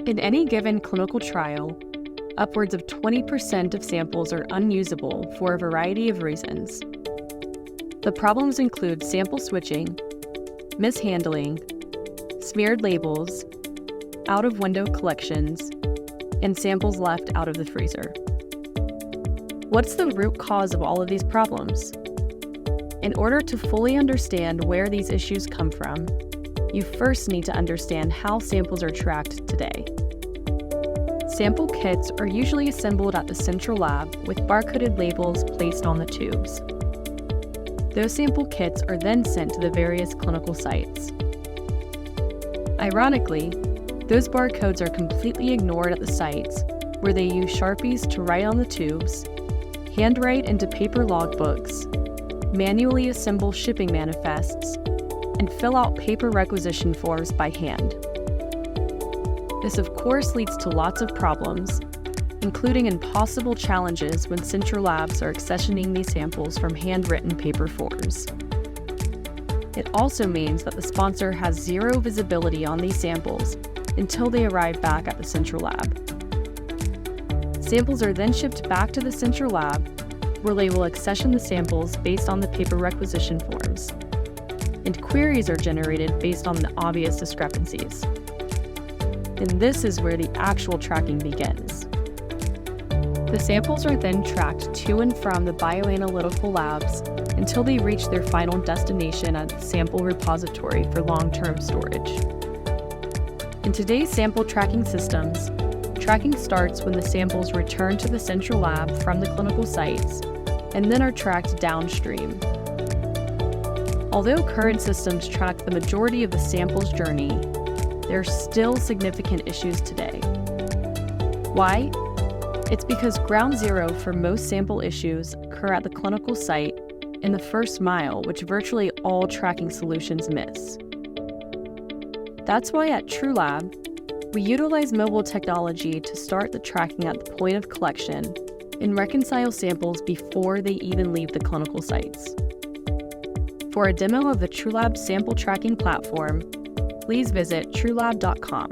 In any given clinical trial, upwards of 20% of samples are unusable for a variety of reasons. The problems include sample switching, mishandling, smeared labels, out-of-window collections, and samples left out of the freezer. What's the root cause of all of these problems? In order to fully understand where these issues come from, you first need to understand how samples are tracked today. Sample kits are usually assembled at the central lab with barcoded labels placed on the tubes. Those sample kits are then sent to the various clinical sites. Ironically, those barcodes are completely ignored at the sites where they use Sharpies to write on the tubes, handwrite into paper logbooks, manually assemble shipping manifests, and fill out paper requisition forms by hand. This of course leads to lots of problems, including impossible challenges when central labs are accessioning these samples from handwritten paper forms. It also means that the sponsor has zero visibility on these samples until they arrive back at the central lab. Samples are then shipped back to the central lab, where they will accession the samples based on the paper requisition forms, and queries are generated based on the obvious discrepancies. And this is where the actual tracking begins. The samples are then tracked to and from the bioanalytical labs until they reach their final destination at the sample repository for long-term storage. In today's sample tracking systems, tracking starts when the samples return to the central lab from the clinical sites and then are tracked downstream. Although current systems track the majority of the sample's journey, there are still significant issues today. Why? It's because ground zero for most sample issues occur at the clinical site in the first mile, which virtually all tracking solutions miss. That's why at TrueLab, we utilize mobile technology to start the tracking at the point of collection and reconcile samples before they even leave the clinical sites. For a demo of the TrueLab sample tracking platform, please visit truelab.com.